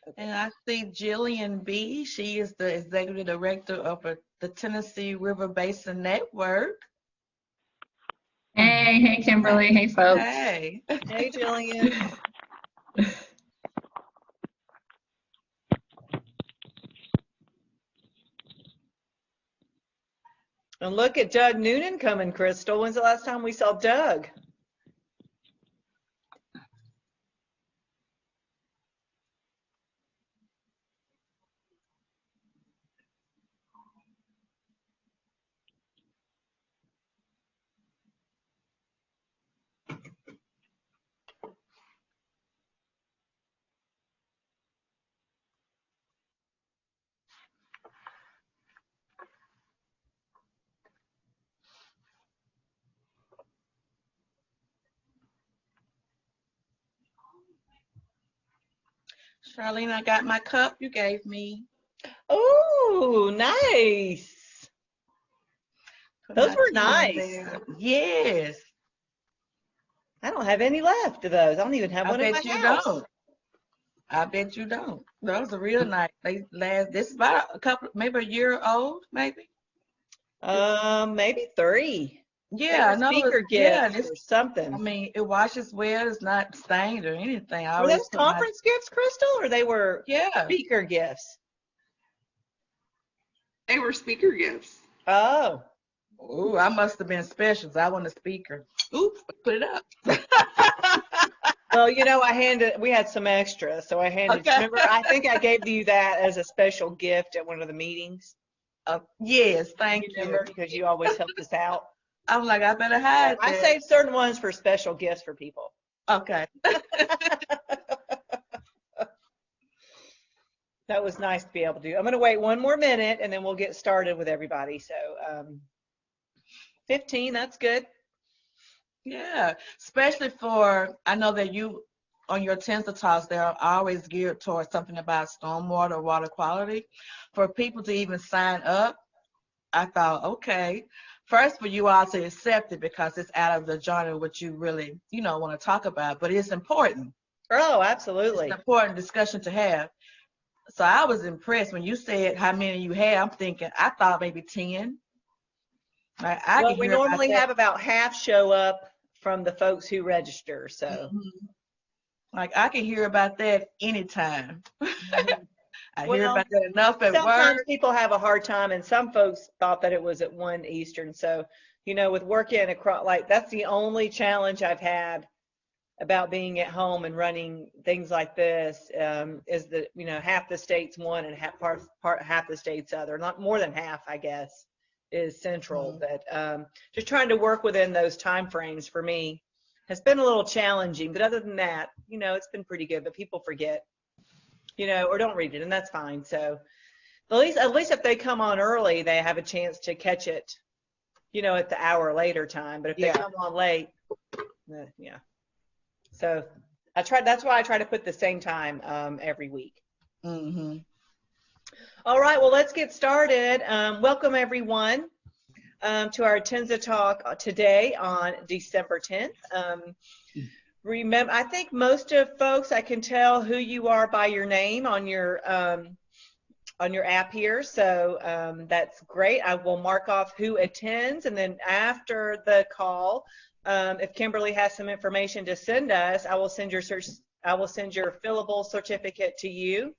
Okay. And I see Jillian B. She is the executive director of the Tennessee River Basin Network. Hey, Kimberly. Hey, folks. Hey. Hey, Jillian. And look at Doug Noonan coming, Crystal. When's the last time we saw Doug? Charlene, I got my cup you gave me. Oh, nice. Put Those my were tea in nice. there. Yes. I don't have any left of those. I don't even have I one in my bet you house. don't. I bet you don't. Those are real nice. They last. This is about a couple, maybe a year old, maybe. Maybe 3. They Yeah, were I know. speaker Yeah, gifts this. or I something. mean, it washes well. It's not stained or anything. I Were always those put my. conference gifts, Crystal, or they were Yeah, speaker gifts? They were speaker gifts. Oh. ooh, I must have been special. 'Cause I wasn't a speaker. Ooh, put it up. Well, we had some extra, so I handed, Okay. remember, I think I gave you that as a special gift at one of the meetings. Yes, thank You you. remember? Because you always helped us out. I'm like, I better hide I that. save certain ones for special gifts for people. Okay. That was nice to be able to do. I'm going to wait one more minute and then we'll get started with everybody. So 15, that's good. Yeah, especially for, I know that you, on your Tensor Talks, they're always geared towards something about stormwater, water quality. For people to even sign up, I thought, okay, first for you all to accept it because it's out of the genre what you really, want to talk about, but it's important. Oh, It's absolutely. an important discussion to have. So I was impressed when you said how many you had. I'm thinking, I thought maybe 10. I Well, can we hear about normally that. have about half show up from the folks who register. So, Mhm. Like I can hear about that anytime. mhm. I hear Well, about that enough at sometimes work. people have a hard time, and some folks thought that it was at 1 Eastern. So, with working across, like that's the only challenge I've had about being at home and running things like this, is that half the state's one and half the state's other. Not more than half, I guess, is central. Mhm. But just trying to work within those time frames for me has been a little challenging. But other than that, it's been pretty good. But people forget, or don't read it, and that's fine. So at least if they come on early, they have a chance to catch it, at the hour later time. But if they Yeah. come on late, yeah. So that's why I try to put the same time every week. Mhm. All right, well, let's get started. Welcome everyone to our Tenza Talk today on December 10th. Remember, I think most of folks, I can tell who you are by your name on your app here, so that's great. I will mark off who attends, and then after the call, if Kimberly has some information to send us, I will send your fillable certificate to you,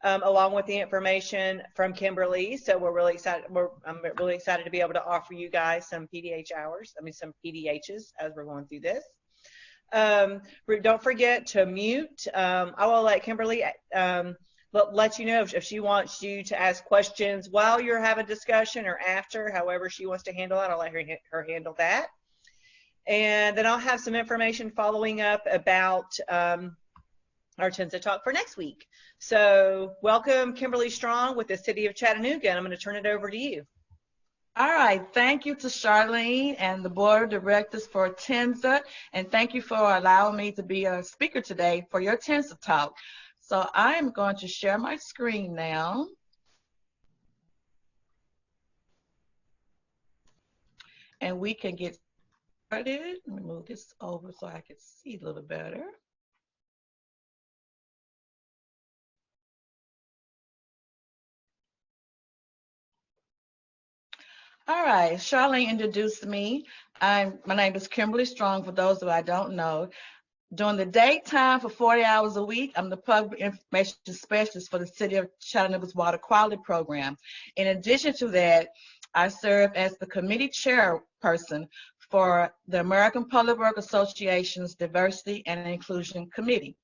along with the information from Kimberly. So we're really excited. I'm really excited to be able to offer you guys some PDH hours. I mean, some PDHs as we're going through this. Don't forget to mute. I will let Kimberly let you know if she wants you to ask questions while you're having a discussion or after, however she wants to handle it. I'll let her handle that. And then I'll have some information following up about our Tenza Talk for next week. So welcome, Kimberly Strong with the City of Chattanooga, and I'm going to turn it over to you. All right. Thank you to Charlene and the board of directors for Tenza, and thank you for allowing me to be a speaker today for your Tenza Talk. So I am going to share my screen now. And we can get started. Let me move this over so I can see a little better. All right, Charlene introduced me. My name is Kimberly Strong, for those who I don't know. During the daytime for 40 hours a week, I'm the public information specialist for the City of Chattanooga's Water Quality Program. In addition to that, I serve as the committee chairperson for the American Public Works Association's Diversity and Inclusion Committee.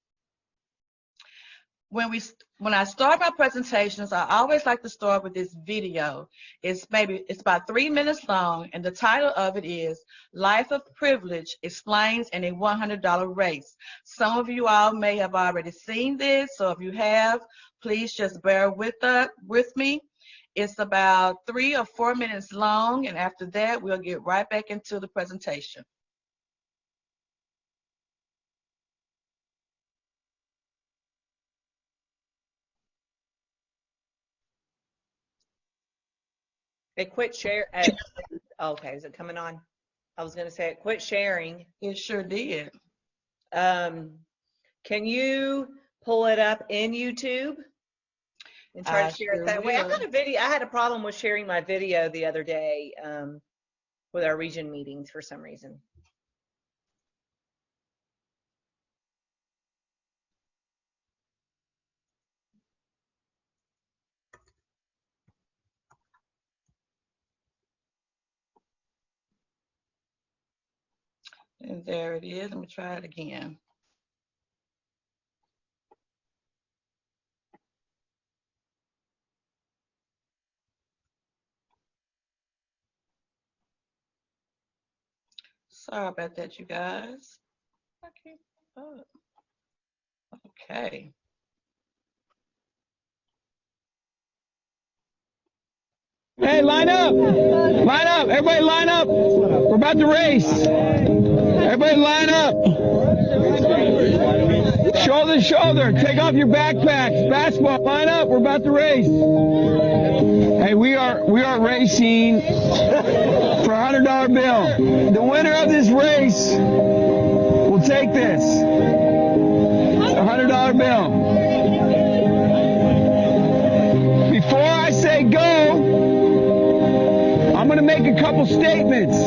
When I start my presentations, I always like to start with this video. It's about 3 minutes long, and the title of it is Life of Privilege Explains in a $100 Race. Some of you all may have already seen this, so if you have, please just bear with me. It's about 3 or 4 minutes long, and after that, we'll get right back into the presentation. It quit share. Okay, is it coming on? I was going to say it quit sharing. It sure did. Can you pull it up in YouTube and try to share it that way? I had a problem with sharing my video the other day with our region meetings for some reason. And there it is. Let me try it again. Sorry about that, you guys. Okay. Hey, line up. Line up. Everybody line up. We're about to race. Everybody line up. Shoulder to shoulder. Take off your backpacks. Basketball. Line up. We're about to race. Hey, we are racing for a $100 bill. The winner of this race will take this. A $100 bill. Before I say go, I'm going to make a couple statements.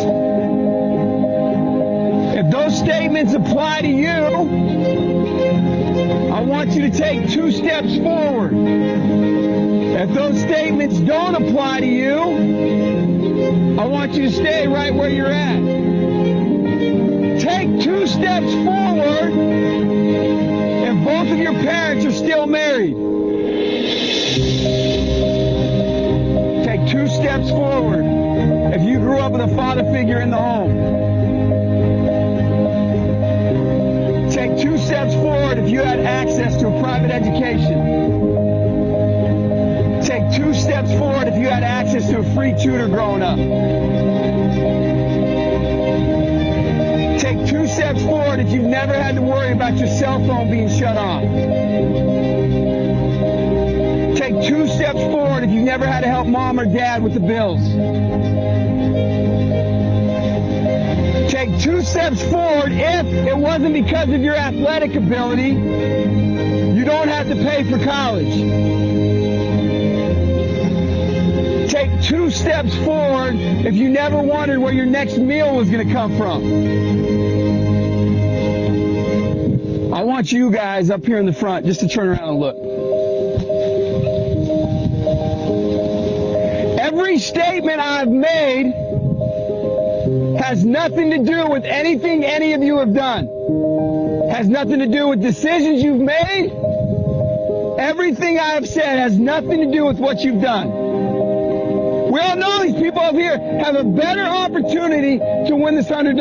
If those statements apply to you, I want you to take 2 steps forward. If those statements don't apply to you, I want you to stay right where you're at. Take 2 steps forward if both of your parents are still married. Take 2 steps forward if you grew up with a father figure in the home. Take 2 steps forward if you had access to a private education. Take 2 steps forward if you had access to a free tutor growing up. Take 2 steps forward if you've never had to worry about your cell phone being shut off. Take 2 steps forward if you've never had to help mom or dad with the bills. Take 2 steps forward if it wasn't because of your athletic ability, you don't have to pay for college. Take 2 steps forward if you never wondered where your next meal was going to come from. I want you guys up here in the front just to turn around and look. Every statement I've made has nothing to do with anything any of you have done. Has nothing to do with decisions you've made. Everything I have said has nothing to do with what you've done. We all know these people up here have a better opportunity to win this $100.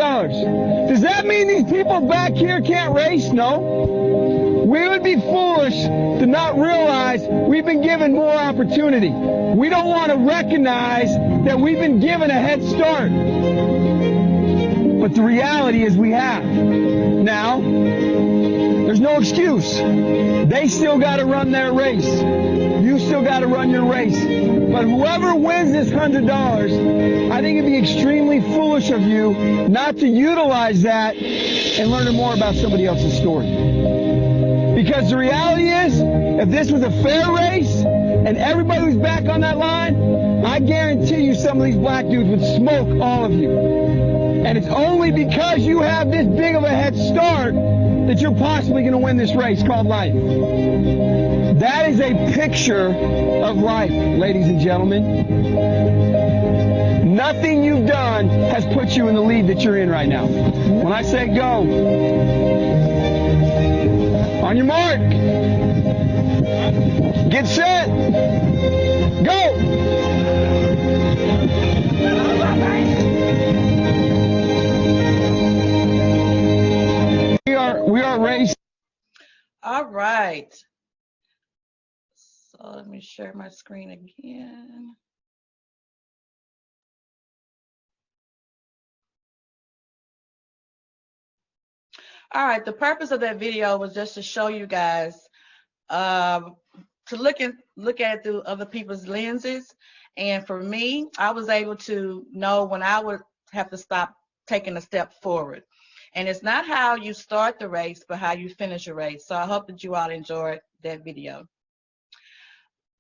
Does that mean these people back here can't race? No. We would be foolish to not realize we've been given more opportunity. We don't want to recognize that we've been given a head start. But the reality is we have. Now, there's no excuse. They still got to run their race. You still got to run your race. But whoever wins this $100, I think it'd be extremely foolish of you not to utilize that and learn more about somebody else's story. Because the reality is, if this was a fair race, and everybody who's back on that line, I guarantee you some of these black dudes would smoke all of you. And it's only because you have this big of a head start that you're possibly going to win this race called life. That is a picture of life, ladies and gentlemen. Nothing you've done has put you in the lead that you're in right now. When I say go, on your mark, get set, go! We are racing. All right. So let me share my screen again. All right, the purpose of that video was just to show you guys to look at it through other people's lenses. And for me, I was able to know when I would have to stop taking a step forward. And it's not how you start the race, but how you finish a race. So I hope that you all enjoyed that video.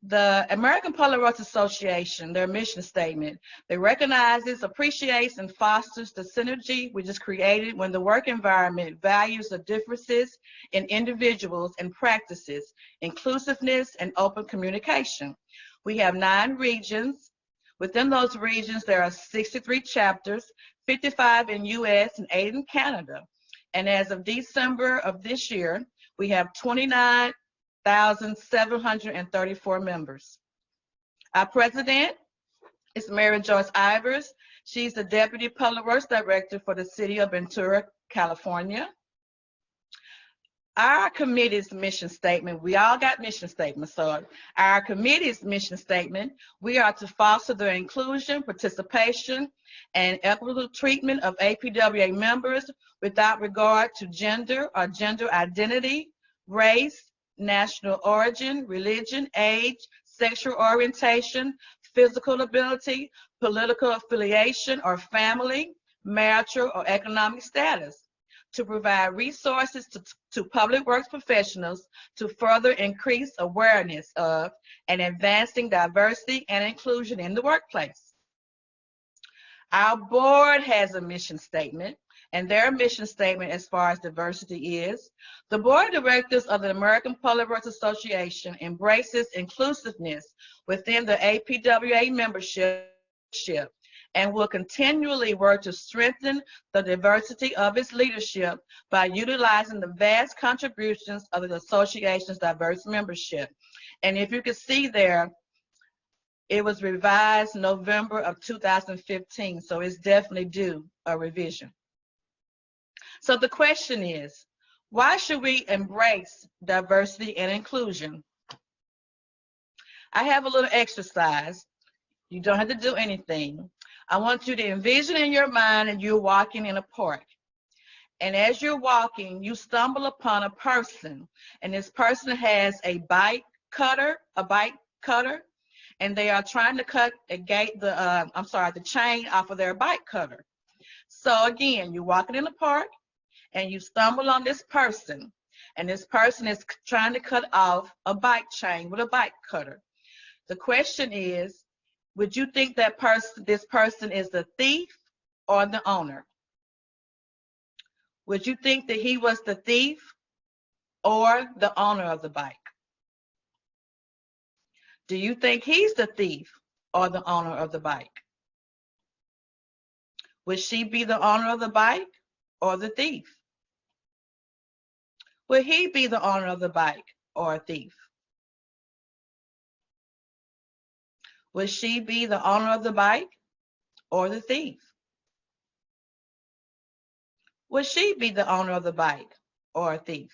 The American Polaroid Association, their mission statement, they recognizes, appreciates, and fosters the synergy which is created when the work environment values the differences in individuals and practices, inclusiveness, and open communication. We have 9 regions. Within those regions, there are 63 chapters, 55 in US and 8 in Canada. And as of December of this year, we have 29,734 members. Our president is Mary Joyce Ivers. She's the Deputy Public Works Director for the City of Ventura, California. Our committee's mission statement, we all got mission statements, so our committee's mission statement, we are to foster the inclusion, participation, and equitable treatment of APWA members without regard to gender or gender identity, race, national origin, religion, age, sexual orientation, physical ability, political affiliation or family, marital or economic status, to provide resources to public works professionals to further increase awareness of and advancing diversity and inclusion in the workplace. Our board has a mission statement, and their mission statement as far as diversity is, the board of directors of the American Public Works Association embraces inclusiveness within the APWA membership and will continually work to strengthen the diversity of its leadership by utilizing the vast contributions of the association's diverse membership. And if you can see there, it was revised November of 2015, so it's definitely due a revision. So the question is, why should we embrace diversity and inclusion? I have a little exercise. You don't have to do anything. I want you to envision in your mind that you're walking in a park. And as you're walking, you stumble upon a person. And this person has a bike cutter, and they are trying to cut the chain off of their bike cutter. So again, you're walking in the park, and you stumble on this person. And this person is trying to cut off a bike chain with a bike cutter. The question is, would you think that this person is the thief or the owner? Would you think that he was the thief or the owner of the bike? Do you think he's the thief or the owner of the bike? Would she be the owner of the bike or the thief? Would he be the owner of the bike or a thief? Would she be the owner of the bike or the thief? Would she be the owner of the bike or a thief?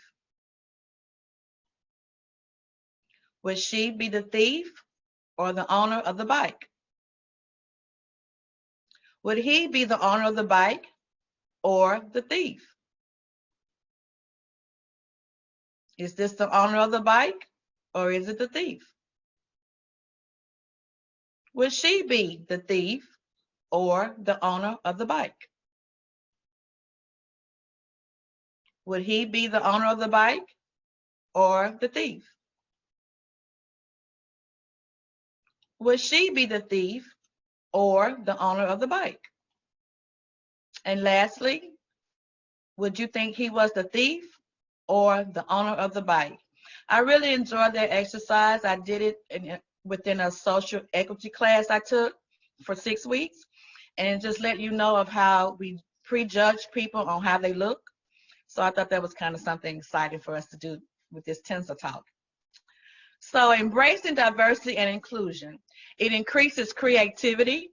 Would she be the thief or the owner of the bike? Would he be the owner of the bike or the thief? Is this the owner of the bike or is it the thief? Would she be the thief or the owner of the bike? Would he be the owner of the bike or the thief? would she be the thief or the owner of the bike? And lastly, would you think he was the thief or the owner of the bike? I really enjoyed that exercise. I did it within a social equity class I took for 6 weeks, and it just let you know of how we prejudge people on how they look. So I thought that was kind of something exciting for us to do with this TNSA talk. So embracing diversity and inclusion, it increases creativity,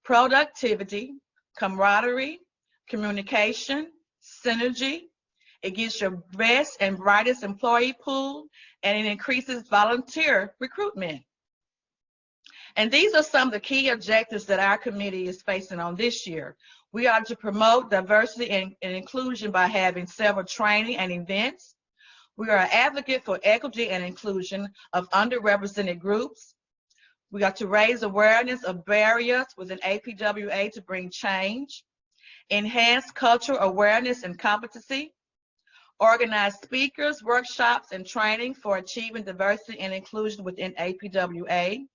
productivity, camaraderie, communication, synergy. It gets your best and brightest employee pool, and it increases volunteer recruitment. And these are some of the key objectives that our committee is facing on this year. We are to promote diversity and inclusion by having several training and events. We are an advocate for equity and inclusion of underrepresented groups. We got to raise awareness of barriers within APWA to bring change, enhance cultural awareness and competency, organize speakers, workshops, and training for achieving diversity and inclusion within APWA,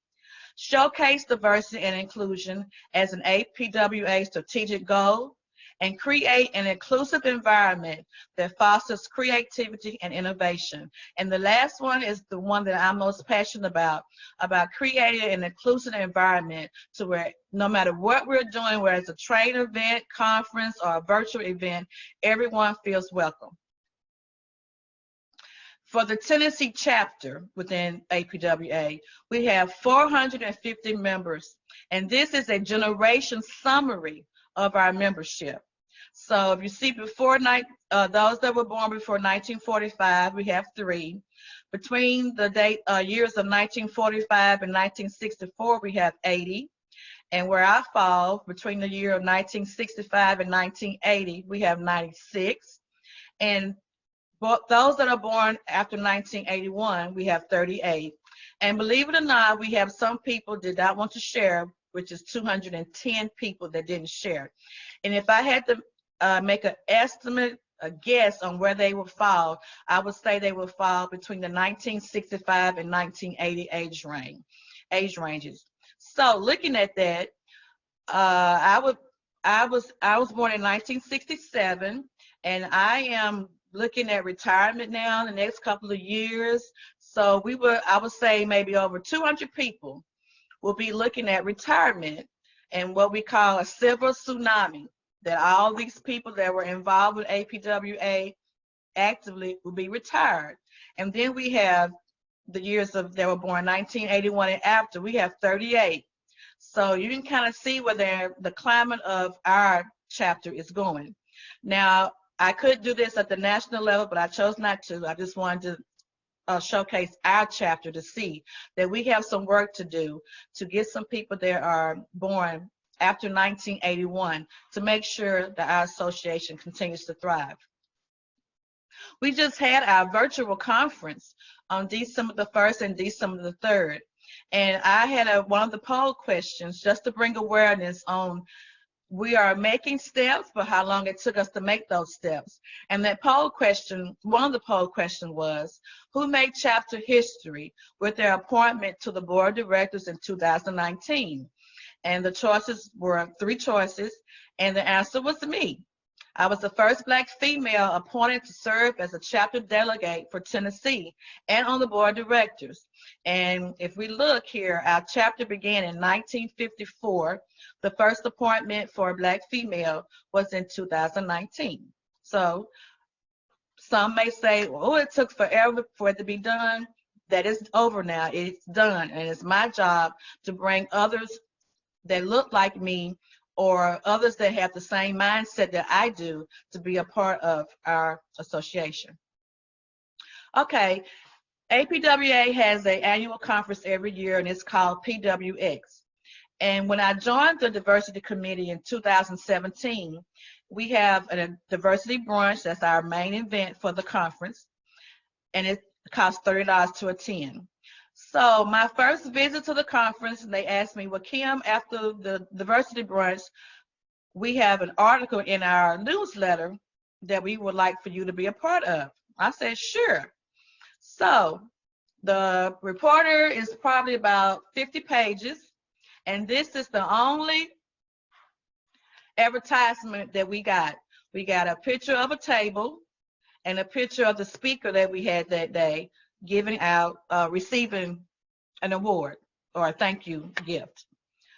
showcase diversity and inclusion as an APWA strategic goal, and create an inclusive environment that fosters creativity and innovation. And the last one is the one that I'm most passionate about creating an inclusive environment to where no matter what we're doing, whether it's a trade event, conference, or a virtual event, everyone feels welcome. For the Tennessee chapter within APWA, we have 450 members, and this is a generation summary of our membership. So if you see before those that were born before 1945, we have 3. Between the years of 1945 and 1964, we have 80. And where I fall, between the year of 1965 and 1980, we have 96. And those that are born after 1981, we have 38. And believe it or not, we have some people did not want to share, which is 210 people that didn't share. And if I had to make an estimate, a guess on where they would fall, I would say they would fall between the 1965 and 1980 age ranges. So looking at that, I was born in 1967, and I am looking at retirement now in the next couple of years. So I would say maybe over 200 people will be looking at retirement and what we call a silver tsunami, that all these people that were involved with APWA actively will be retired. And then we have the years that were born 1981 and after, we have 38. So you can kind of see where the climate of our chapter is going. Now, I could do this at the national level, but I chose not to. I just wanted to showcase our chapter to see that we have some work to do to get some people that are born after 1981 to make sure that our association continues to thrive. We just had our virtual conference on December the 1st and December the 3rd. And I had one of the poll questions just to bring awareness on we are making steps, but how long it took us to make those steps. And that poll question, one of the poll questions was, who made chapter history with their appointment to the board of directors in 2019? And the choices were 3 choices, and the answer was me. I was the first Black female appointed to serve as a chapter delegate for Tennessee and on the board of directors. And if we look here, our chapter began in 1954. The first appointment for a Black female was in 2019. So some may say, oh, it took forever for it to be done. That is over now. It's done. And it's my job to bring others that look like me or others that have the same mindset that I do to be a part of our association. Okay, APWA has an annual conference every year, and it's called PWX. And when I joined the diversity committee in 2017, we have a diversity brunch. That's our main event for the conference, and it costs $30 to attend. So my first visit to the conference, they asked me, well, Kim, after the diversity brunch, we have an article in our newsletter that we would like for you to be a part of. I said, sure. So The reporter is probably about 50 pages, and this is the only advertisement that we got. We got a picture of a table and a picture of the speaker that we had that day giving out, receiving an award or a thank you gift.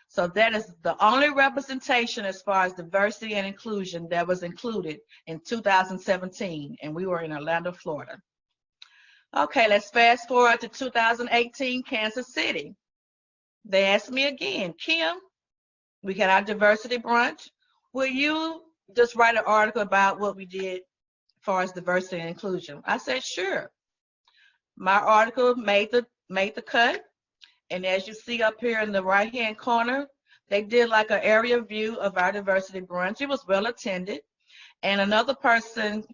So that is the only representation as far as diversity and inclusion that was included in 2017, and we were in Orlando, Florida. Okay, let's fast forward to 2018, Kansas City. They asked me again, Kim, we had our diversity brunch. Will you just write an article about what we did as far as diversity and inclusion? I said, sure. My article made the cut. And as you see up here in the right-hand corner, they did like an area view of our diversity brunch. It was well attended. And another person's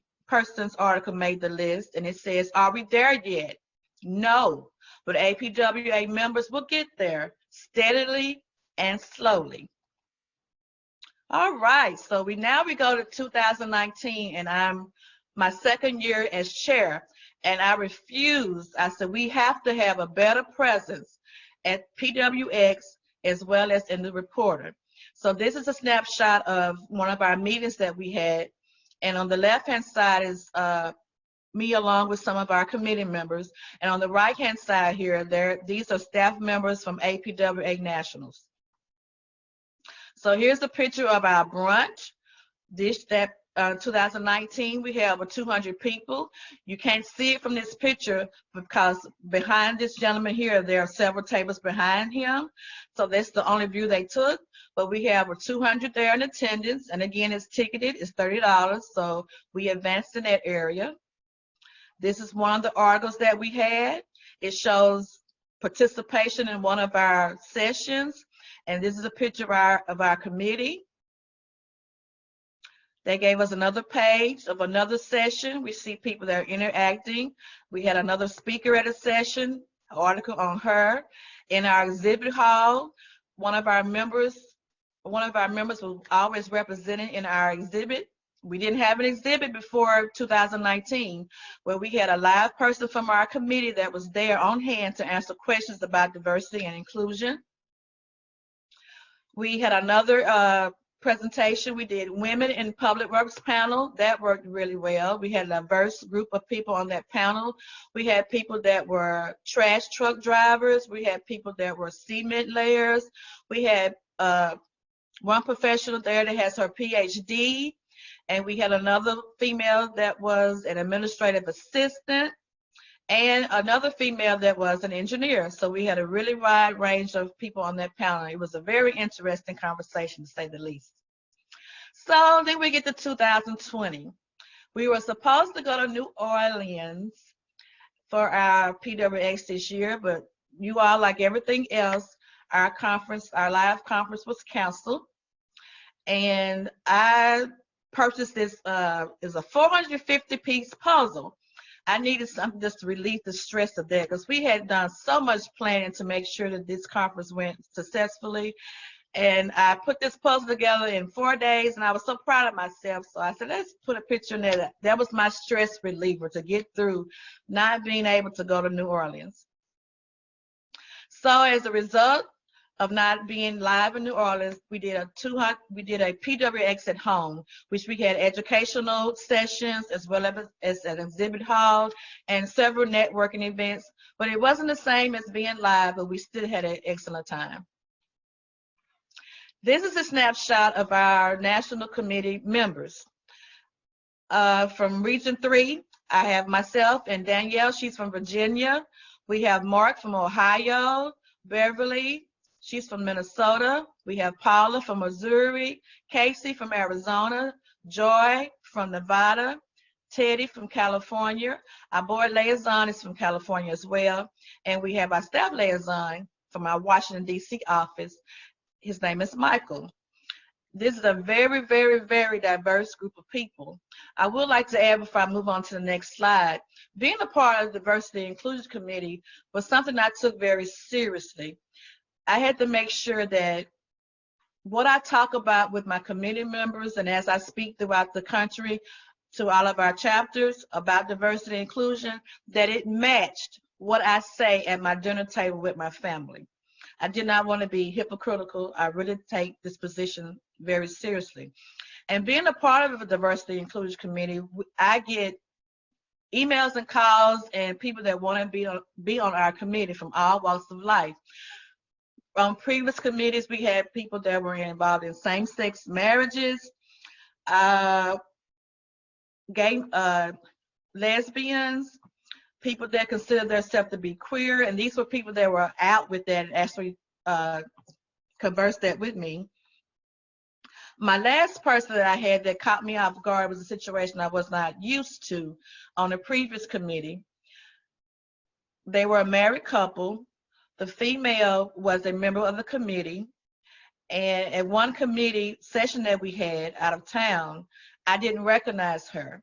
article made the list, and it says, are we there yet? No, but APWA members will get there steadily and slowly. All right, so we go to 2019, and I'm my second year as chair, and I refused. I said, we have to have a better presence at PWX as well as in the reporter. So this is a snapshot of one of our meetings that we had, and on the left-hand side is me along with some of our committee members, and on the right-hand side here, these are staff members from APWA Nationals. So here's a picture of our brunch. 2019, we have over 200 people. You can't see it from this picture because behind this gentleman here, there are several tables behind him. So that's the only view they took. But we have over 200 there in attendance. And again, it's ticketed, it's $30. So we advanced in that area. This is one of the articles that we had. It shows participation in one of our sessions. And this is a picture of our committee. They gave us another page of another session. We see people that are interacting. We had another speaker at a session, an article on her. In our exhibit hall, one of our members was always represented in our exhibit. We didn't have an exhibit before 2019, where we had a live person from our committee that was there on hand to answer questions about diversity and inclusion. We had another presentation. We did Women in Public Works panel. That worked really well. We had a diverse group of people on that panel. We had people that were trash truck drivers. We had people that were cement layers. We had one professional there that has her PhD, and we had another female that was an administrative assistant, and another female that was an engineer. So we had a really wide range of people on that panel. It was a very interesting conversation, to say the least. So then we get to 2020. We were supposed to go to New Orleans for our PWX this year, but you all, like everything else, our live conference was canceled. And I purchased this, is a 450-piece puzzle. I needed something just to relieve the stress of that, because we had done so much planning to make sure that this conference went successfully. And I put this puzzle together in 4 days, and I was so proud of myself. So I said, let's put a picture in there. That was my stress reliever to get through not being able to go to New Orleans. So as a result of not being live in New Orleans, we did a PWX at home, which we had educational sessions as well as an exhibit hall and several networking events. But it wasn't the same as being live, but we still had an excellent time. This is a snapshot of our National Committee members. From Region 3, I have myself and Danielle, she's from Virginia. We have Mark from Ohio, Beverly, she's from Minnesota. We have Paula from Missouri, Casey from Arizona, Joy from Nevada, Teddy from California. Our board liaison is from California as well. And we have our staff liaison from our Washington, D.C. office. His name is Michael. This is a very, very, very diverse group of people. I would like to add, before I move on to the next slide, being a part of the Diversity and Inclusion Committee was something I took very seriously. I had to make sure that what I talk about with my committee members and as I speak throughout the country to all of our chapters about diversity and inclusion, that it matched what I say at my dinner table with my family. I did not want to be hypocritical. I really take this position very seriously. And being a part of the diversity inclusion committee, I get emails and calls and people that want to be on our committee from all walks of life. On previous committees, we had people that were involved in same-sex marriages, gay, lesbians, people that consider themselves to be queer, and these were people that were out with that and actually conversed that with me. My last person that I had that caught me off guard was a situation I was not used to on a previous committee. They were a married couple. The female was a member of the committee, and at one committee session that we had out of town, I didn't recognize her.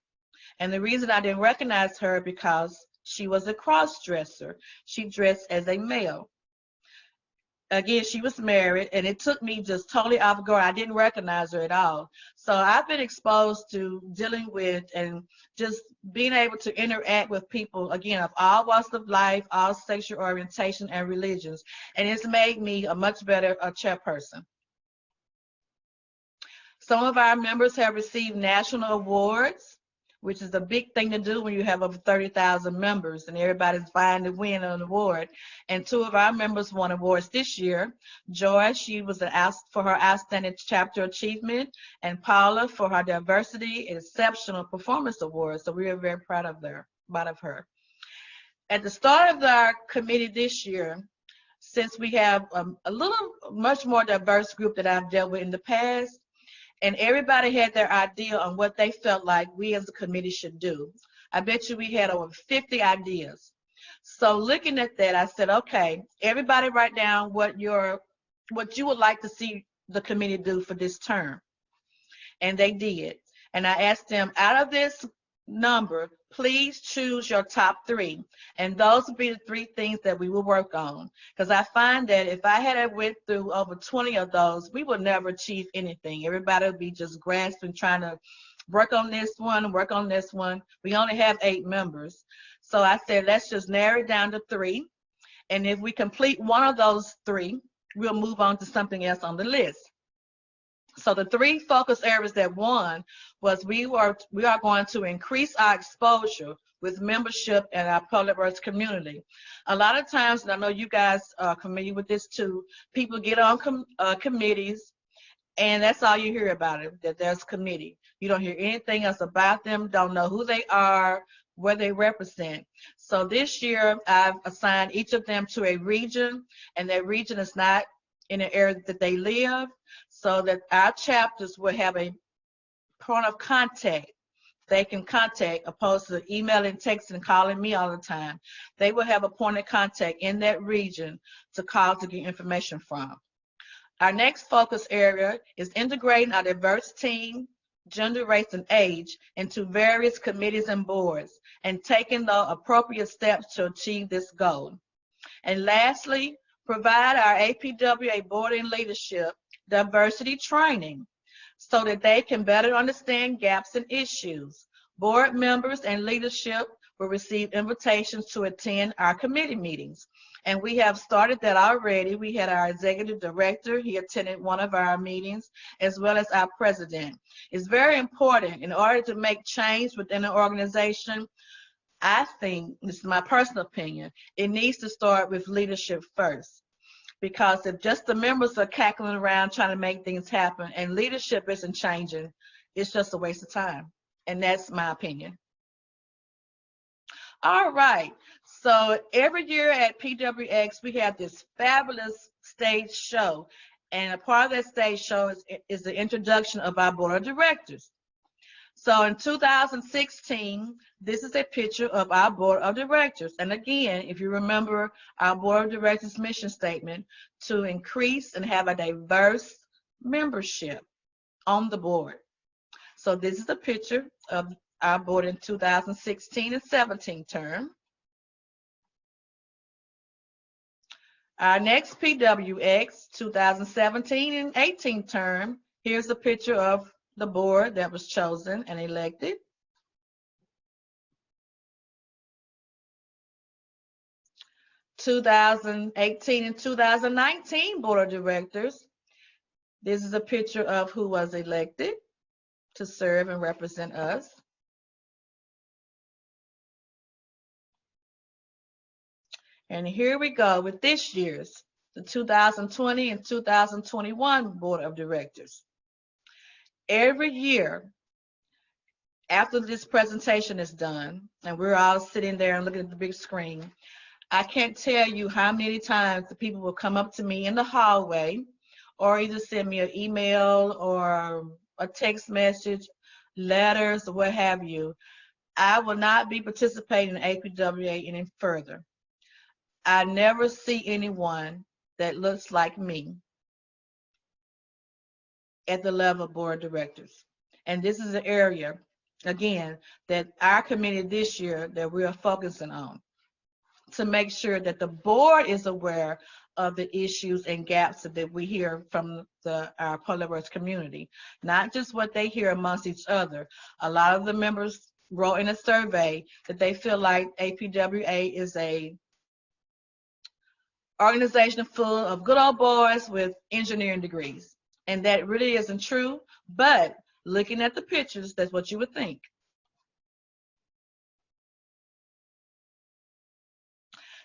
And the reason I didn't recognize her because she was a cross-dresser. She dressed as a male. Again, she was married, and it took me just totally off guard. I didn't recognize her at all. So I've been exposed to dealing with and just being able to interact with people, again, of all walks of life, all sexual orientation and religions. And it's made me a much better chairperson. Some of our members have received national awards, which is a big thing to do when you have over 30,000 members and everybody's vying to win an award. And 2 of our members won awards this year. Joy, she was for her outstanding chapter achievement, and Paula for her diversity and exceptional performance award. So we are very proud of her. At the start of our committee this year, since we have much more diverse group that I've dealt with in the past, and everybody had their idea on what they felt like we as a committee should do. I bet you we had over 50 ideas. So looking at that, I said, okay, everybody write down what you would like to see the committee do for this term. And they did. And I asked them, out of this number, please choose your top 3. And those would be the 3 things that we will work on. Because I find that if I had went through over 20 of those, we would never achieve anything. Everybody would be just grasping, trying to work on this one, work on this one. We only have 8 members. So I said, let's just narrow it down to 3. And if we complete one of those 3, we'll move on to something else on the list. So the 3 focus areas that won was we are going to increase our exposure with membership in our public works community. A lot of times, and I know you guys are familiar with this too, people get on committees and that's all you hear about it, that there's a committee. You don't hear anything else about them, don't know who they are, where they represent. So this year I've assigned each of them to a region, and that region is not in the area that they live, so that our chapters will have a point of contact they can contact, opposed to emailing, texting, and calling me all the time. They will have a point of contact in that region to call to get information from. Our next focus area is integrating our diverse team, gender, race, and age into various committees and boards, and taking the appropriate steps to achieve this goal. And lastly, provide our APWA board and leadership diversity training so that they can better understand gaps and issues. Board members and leadership will receive invitations to attend our committee meetings. And we have started that already. We had our executive director, he attended one of our meetings, as well as our president. It's very important in order to make change within an organization. I think, this is my personal opinion, it needs to start with leadership first. Because if just the members are cackling around trying to make things happen and leadership isn't changing, it's just a waste of time. And that's my opinion. All right, so every year at PWX, we have this fabulous stage show. And a part of that stage show is the introduction of our board of directors. So in 2016, this is a picture of our board of directors. And again, if you remember our board of directors mission statement, to increase and have a diverse membership on the board. So this is a picture of our board in 2016 and 17 term. Our next PWX 2017 and 18 term, here's a picture of the board that was chosen and elected. 2018 and 2019 Board of Directors. This is a picture of who was elected to serve and represent us. And here we go with this year's, the 2020 and 2021 Board of Directors. Every year, after this presentation is done, and we're all sitting there and looking at the big screen, I can't tell you how many times the people will come up to me in the hallway or either send me an email or a text message, letters, or what have you. I will not be participating in APWA any further. I never see anyone that looks like me at the level of Board of Directors. And this is an area, again, that our committee this year that we are focusing on, to make sure that the board is aware of the issues and gaps that we hear from our public works community, not just what they hear amongst each other. A lot of the members wrote in a survey that they feel like APWA is a organization full of good old boys with engineering degrees, and that really isn't true, but looking at the pictures, that's what you would think.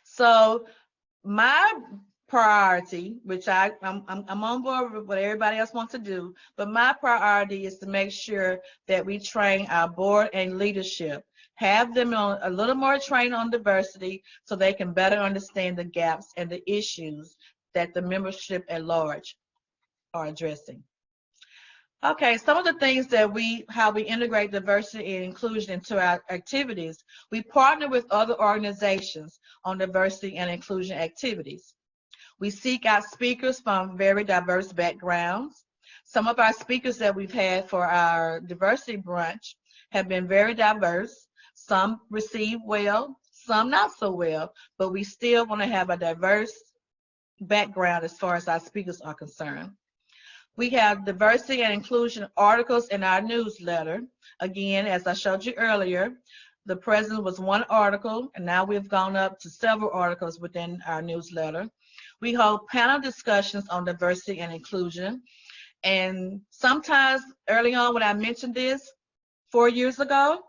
So my priority, which I'm on board with what everybody else wants to do, but my priority is to make sure that we train our board and leadership, have them on a little more training on diversity so they can better understand the gaps and the issues that the membership at large are addressing. Okay, some of the things that how we integrate diversity and inclusion into our activities, we partner with other organizations on diversity and inclusion activities. We seek out speakers from very diverse backgrounds. Some of our speakers that we've had for our diversity brunch have been very diverse. Some receive well, some not so well, but we still want to have a diverse background as far as our speakers are concerned. We have diversity and inclusion articles in our newsletter. Again, as I showed you earlier, the president was one article, and now we've gone up to several articles within our newsletter. We hold panel discussions on diversity and inclusion. And sometimes early on when I mentioned this 4 years ago,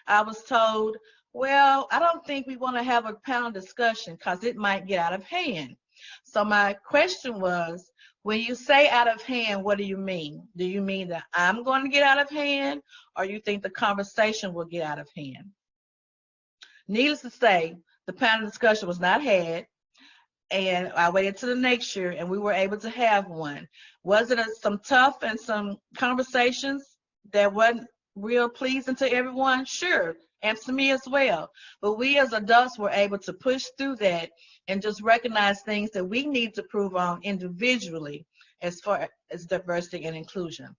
I was told, well, I don't think we want to have a panel discussion because it might get out of hand. So my question was, when you say out of hand, what do you mean? Do you mean that I'm going to get out of hand, or you think the conversation will get out of hand? Needless to say, the panel discussion was not had, and I waited till the next year, and we were able to have one. Was it some tough and some conversations that wasn't real pleasing to everyone? Sure, and to me as well. But we as adults were able to push through that and just recognize things that we need to prove on individually as far as diversity and inclusion.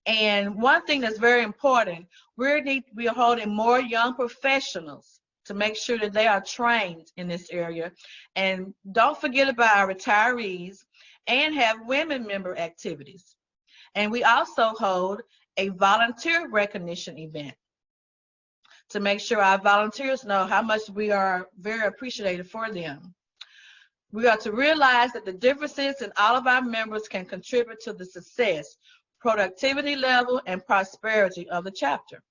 And one thing that's very important, we are holding more young professionals to make sure that they are trained in this area. And don't forget about our retirees, and have women member activities. And we also hold a volunteer recognition event to make sure our volunteers know how much we are very appreciative for them. We are to realize that the differences in all of our members can contribute to the success, productivity level, and prosperity of the chapter.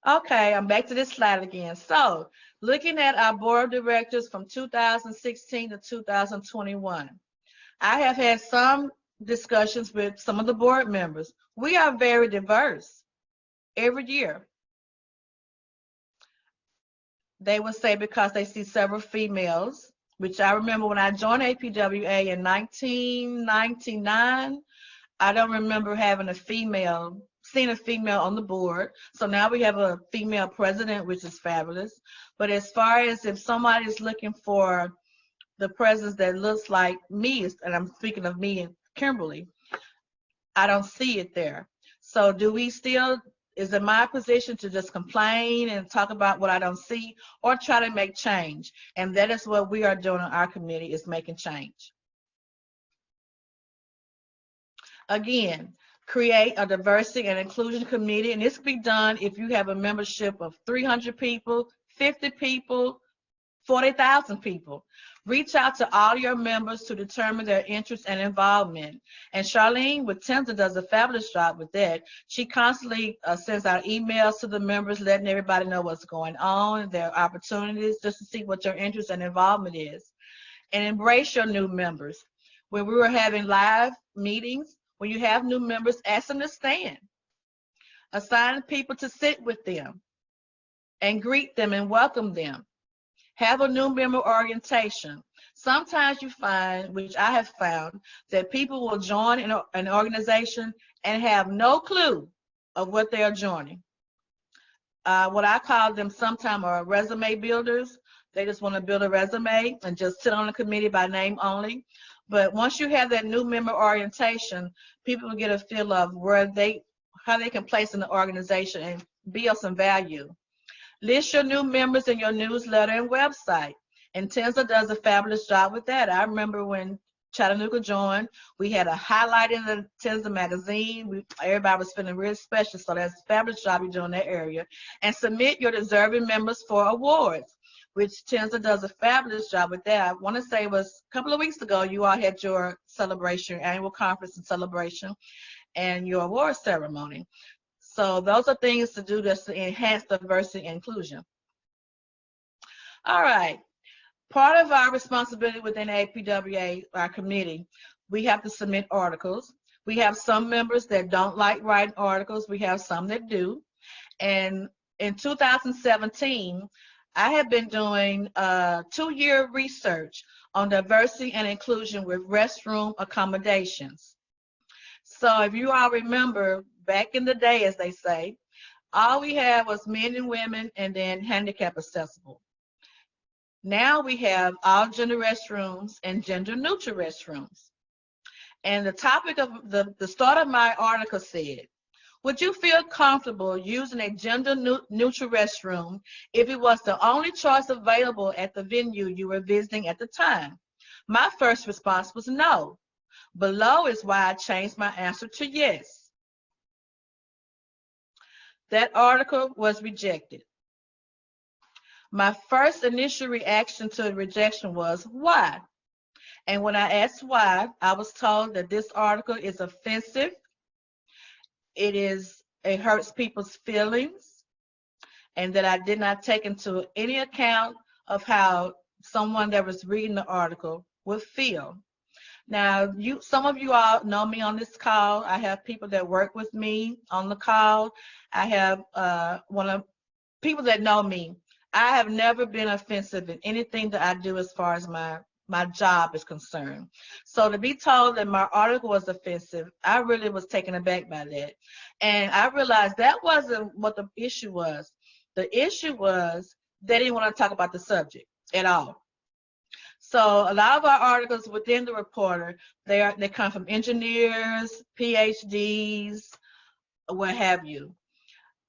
Okay, I'm back to this slide again. So, looking at our board of directors from 2016 to 2021, I have had some discussions with some of the board members. We are very diverse every year. They would say because they see several females, which I remember when I joined APWA in 1999, I don't remember having seeing a female on the board. So now we have a female president, which is fabulous. But as far as if somebody is looking for the presence that looks like me, and I'm speaking of me and Kimberly, I don't see it there. So is it my position to just complain and talk about what I don't see, or try to make change? And that is what we are doing on our committee, is making change. Again, create a diversity and inclusion committee, and this can be done if you have a membership of 300 people, 50 people, 40,000 people. Reach out to all your members to determine their interest and involvement. And Charlene with TNSA does a fabulous job with that. She constantly sends out emails to the members, letting everybody know what's going on, their opportunities, just to see what your interest and involvement is. And embrace your new members. When we were having live meetings, when you have new members, ask them to stand. Assign people to sit with them and greet them and welcome them. Have a new member orientation. Sometimes you find, which I have found, that people will join an organization and have no clue of what they are joining. What I call them sometimes are resume builders. They just want to build a resume and just sit on a committee by name only. But once you have that new member orientation, people will get a feel of how they can place in the organization and be of some value. List your new members in your newsletter and website. And TNSA does a fabulous job with that. I remember when Chattanooga joined, we had a highlight in the TNSA magazine. Everybody was feeling real special, so that's a fabulous job you do in that area. And submit your deserving members for awards, which TNSA does a fabulous job with that. I want to say it was a couple of weeks ago, you all had your celebration, your annual conference and celebration, and your award ceremony. So those are things to do just to enhance diversity and inclusion. All right. Part of our responsibility within APWA, our committee, we have to submit articles. We have some members that don't like writing articles. We have some that do. And in 2017, I have been doing 2-year research on diversity and inclusion with restroom accommodations. So if you all remember, back in the day, as they say, all we had was men and women and then handicap accessible. Now we have all gender restrooms and gender neutral restrooms. And the topic of the start of my article said, would you feel comfortable using a gender neutral restroom if it was the only choice available at the venue you were visiting at the time? My first response was no. Below is why I changed my answer to yes. That article was rejected. My first initial reaction to the rejection was, why? And when I asked why, I was told that this article is offensive, it hurts people's feelings, and that I did not take into any account of how someone that was reading the article would feel. Now, some of you all know me on this call. I have people that work with me on the call. I have people that know me. I have never been offensive in anything that I do as far as my job is concerned. So to be told that my article was offensive, I really was taken aback by that. And I realized that wasn't what the issue was. The issue was they didn't want to talk about the subject at all. So a lot of our articles within the Reporter, they come from engineers, PhDs, what have you.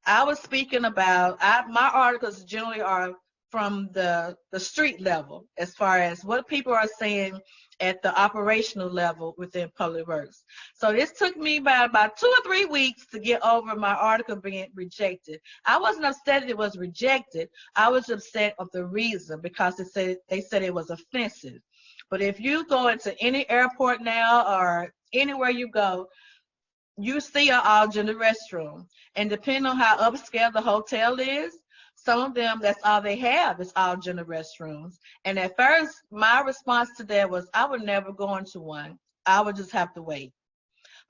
I was speaking about, my articles generally are from the street level as far as what people are saying at the operational level within public works. So this took me about 2 or 3 weeks to get over my article being rejected. I wasn't upset that it was rejected. I was upset of the reason, because they said it was offensive. But if you go into any airport now or anywhere you go, you see an all-gender restroom. And depending on how upscale the hotel is, some of them, that's all they have is all-gender restrooms. And at first, my response to that was, I would never go into one. I would just have to wait.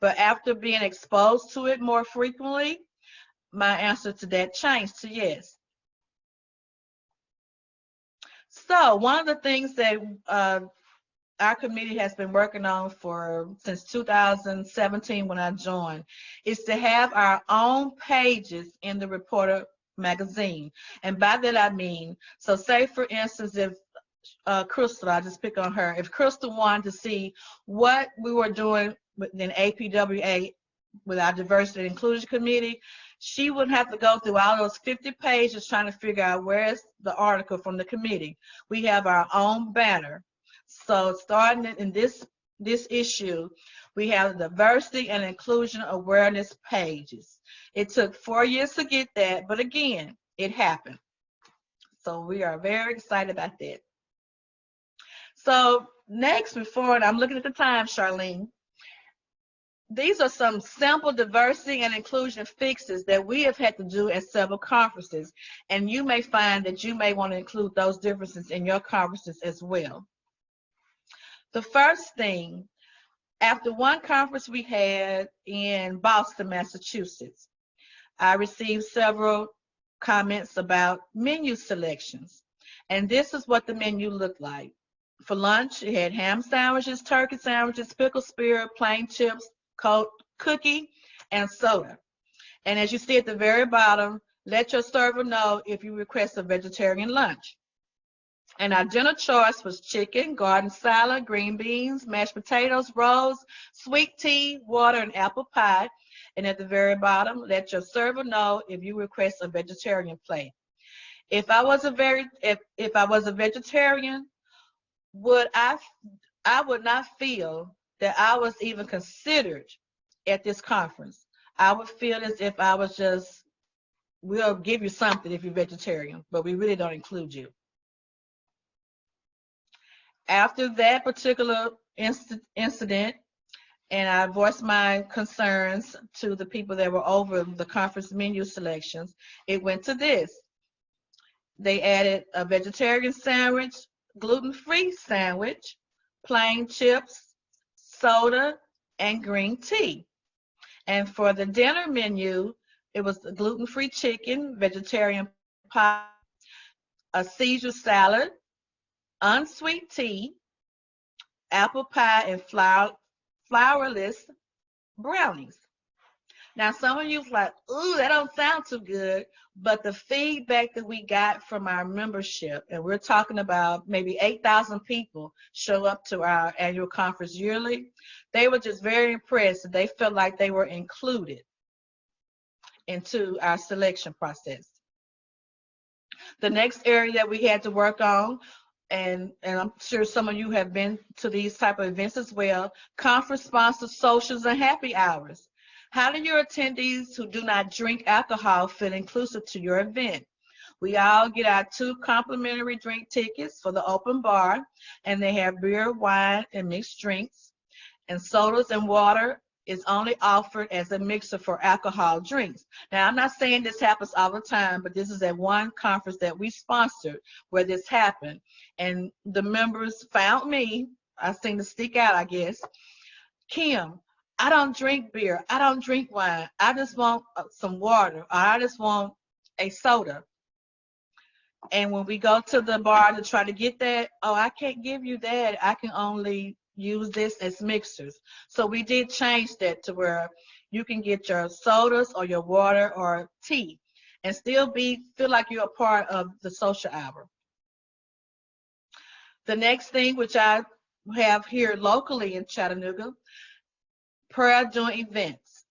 But after being exposed to it more frequently, my answer to that changed to yes. So one of the things that our committee has been working on since 2017 when I joined is to have our own pages in the Reporter magazine. And by that I mean, so say for instance, if Crystal, I'll just pick on her, if Crystal wanted to see what we were doing within APWA with our diversity and inclusion committee, she wouldn't have to go through all those 50 pages trying to figure out where's the article from the committee. We have our own banner. So starting in this issue, We have diversity and inclusion awareness pages. It took 4 years to get that, but again, it happened. So we are very excited about that. So next, and I'm looking at the time, Charlene, these are some sample diversity and inclusion fixes that we have had to do at several conferences, and you may find that you may want to include those differences in your conferences as well. The first thing, after one conference we had in Boston, Massachusetts, I received several comments about menu selections, and this is what the menu looked like. For lunch, it had ham sandwiches, turkey sandwiches, pickle spear, plain chips, cookie, and soda. And as you see at the very bottom, let your server know if you request a vegetarian lunch. And our dinner choice was chicken, garden salad, green beans, mashed potatoes, rolls, sweet tea, water, and apple pie. And at the very bottom, let your server know if you request a vegetarian plate. If I was a vegetarian, I would not feel that I was even considered at this conference. I would feel as if I was just, we'll give you something if you're vegetarian, but we really don't include you. After that particular incident, and I voiced my concerns to the people that were over the conference menu selections, it went to this. They added a vegetarian sandwich, gluten-free sandwich, plain chips, soda, and green tea. And for the dinner menu, it was the gluten-free chicken, vegetarian pie, a Caesar salad, unsweet tea, apple pie, and flourless brownies. Now, some of you like, ooh, that don't sound too good, but the feedback that we got from our membership, and we're talking about maybe 8,000 people show up to our annual conference yearly, they were just very impressed. They felt like they were included into our selection process. The next area that we had to work on, and I'm sure some of you have been to these type of events as well, conference sponsored socials and happy hours. How do your attendees who do not drink alcohol feel inclusive to your event? We all get our 2 complimentary drink tickets for the open bar, and they have beer, wine, and mixed drinks. And sodas and water is only offered as a mixer for alcohol drinks. Now, I'm not saying this happens all the time, but this is at one conference that we sponsored where this happened. And the members found me, I seem to stick out, I guess. Kim, I don't drink beer. I don't drink wine. I just want some water, or I just want a soda. And when we go to the bar to try to get that, oh, I can't give you that. I can only use this as mixers. So we did change that to where you can get your sodas or your water or tea and still feel like you're a part of the social hour. The next thing, which I have here locally in Chattanooga, prayer during events.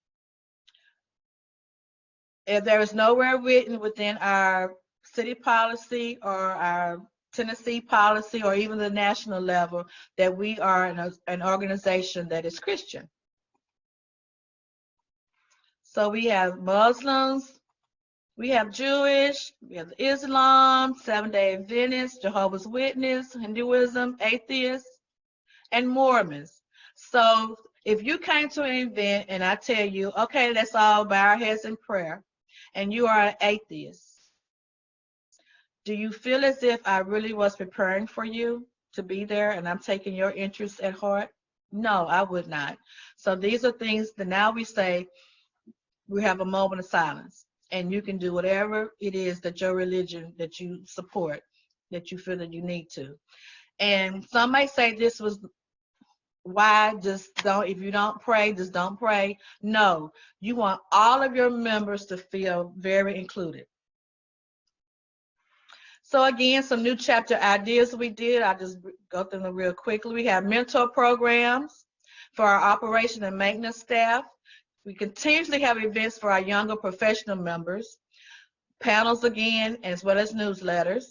If there is nowhere written within our city policy or our Tennessee policy or even the national level that we are an organization that is Christian. So we have Muslims, we have Jewish, we have Islam, Seventh-day Adventists, Jehovah's Witness, Hinduism, atheists, and Mormons. So if you came to an event and I tell you, okay, let's all bow our heads in prayer, and you are an atheist, do you feel as if I really was preparing for you to be there and I'm taking your interests at heart? No, I would not. So these are things that now we say we have a moment of silence, and you can do whatever it is that your religion that you support, that you feel that you need to. And some may say this was why just don't, if you don't pray, just don't pray. No, you want all of your members to feel very included. So again, some new chapter ideas we did. I'll just go through them real quickly. We have mentor programs for our operation and maintenance staff. We continuously have events for our younger professional members, panels again, as well as newsletters.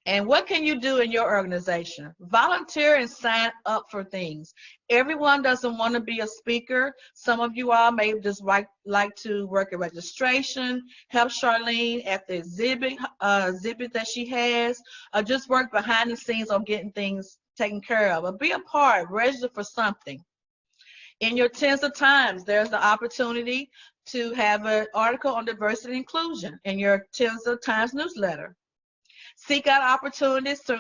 And what can you do in your organization? Volunteer and sign up for things. Everyone doesn't want to be a speaker. Some of you all may just like to work at registration, help Charlene at the exhibit that she has, or just work behind the scenes on getting things taken care of. But be a part, register for something. In your tens of times, there's the opportunity to have an article on diversity and inclusion in your tens of times newsletter. Seek out opportunities to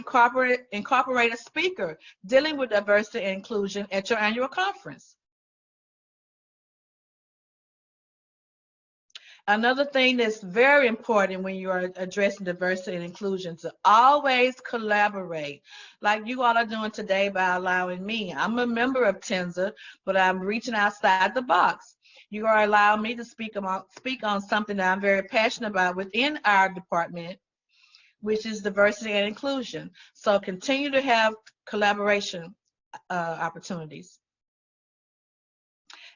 incorporate a speaker dealing with diversity and inclusion at your annual conference. Another thing that's very important when you are addressing diversity and inclusion, to always collaborate, like you all are doing today by allowing me. I'm a member of TNSA, but I'm reaching outside the box. You are allowing me to speak on something that I'm very passionate about within our department, which is diversity and inclusion. So continue to have collaboration opportunities.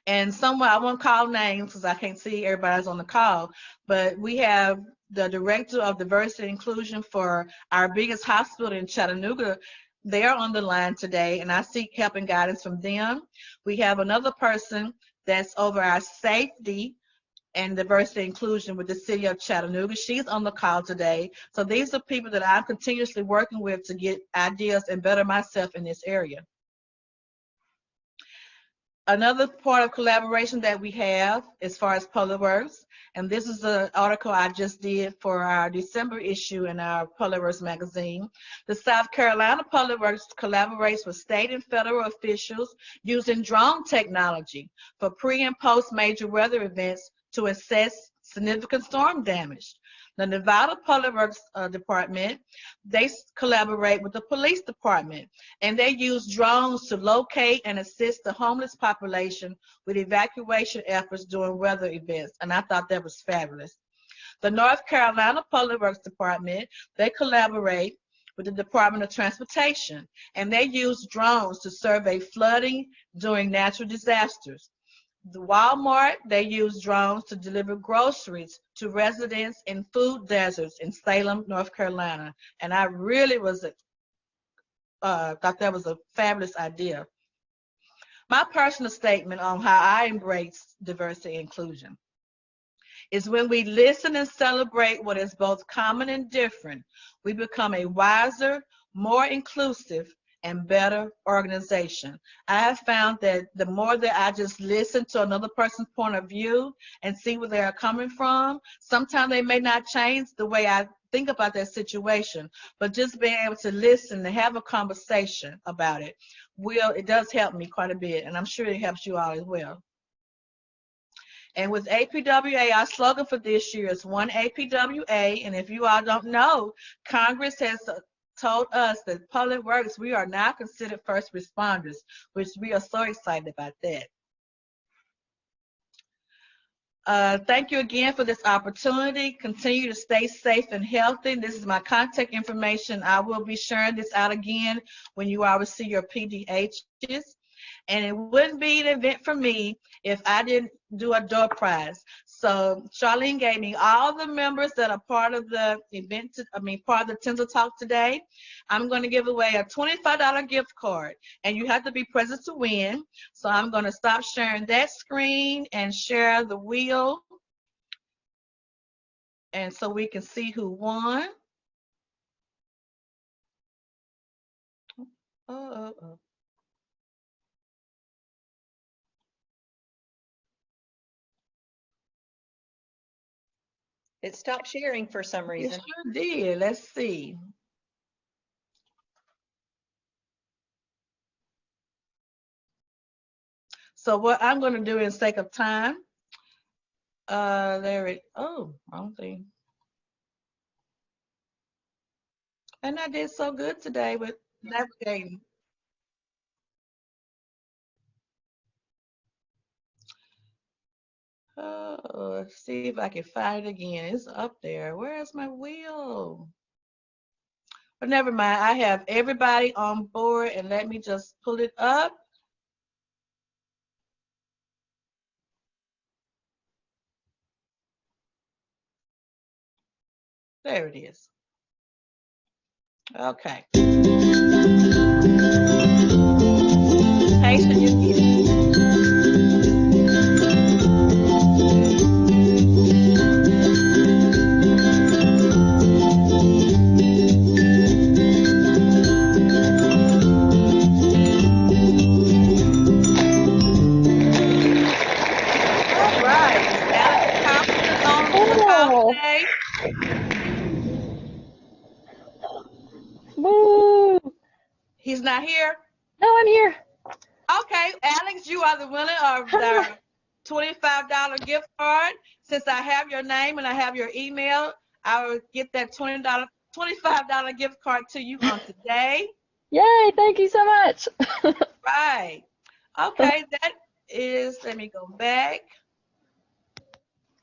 And I won't call names because I can't see everybody's on the call, but we have the director of diversity and inclusion for our biggest hospital in Chattanooga. They're on the line today, and I seek help and guidance from them. We have another person that's over our safety and diversity and inclusion with the city of Chattanooga. She's on the call today. So these are people that I'm continuously working with to get ideas and better myself in this area. Another part of collaboration that we have as far as Public Works, and this is the article I just did for our December issue in our Public Works magazine. The South Carolina Public Works collaborates with state and federal officials using drone technology for pre and post major weather events to assess significant storm damage. The Nevada Public Works Department, they collaborate with the police department, and they use drones to locate and assist the homeless population with evacuation efforts during weather events, and I thought that was fabulous. The North Carolina Public Works Department, they collaborate with the Department of Transportation, and they use drones to survey flooding during natural disasters. The Walmart, they use drones to deliver groceries to residents in food deserts in Salem, North Carolina. And I really thought that was a fabulous idea. My personal statement on how I embrace diversity and inclusion is when we listen and celebrate what is both common and different, we become a wiser, more inclusive, and better organization. I have found that the more that I just listen to another person's point of view and see where they are coming from, sometimes they may not change the way I think about that situation, but just being able to listen and have a conversation about it, it does help me quite a bit, and I'm sure it helps you all as well. And with APWA, our slogan for this year is One APWA, and if you all don't know, Congress has told us that Public Works, we are now considered first responders, which we are so excited about that. Thank you again for this opportunity. Continue to stay safe and healthy. This is my contact information. I will be sharing this out again when you all receive your PDHs. And it wouldn't be an event for me if I didn't do a door prize. So Charlene gave me all the members that are part of the event, part of the TNSA Talk today. I'm going to give away a $25 gift card, and you have to be present to win. So I'm going to stop sharing that screen and share the wheel, and so we can see who won. It stopped sharing for some reason. It sure did. Let's see. So what I'm going to do in the sake of time, wrong thing. And I did so good today with navigating. Let's see if I can find it again. It's up there. Where's my wheel? But never mind. I have everybody on board, and let me just pull it up. There it is. Okay. Patient, you get it. All right. Alex Thompson is on the call today. Woo! He's not here? No, I'm here. Okay, Alex, you are the winner of the $25 gift card. Since I have your name and I have your email, I will get that $25 gift card to you on today. Yay, thank you so much. Right. Okay, that is, let me go back.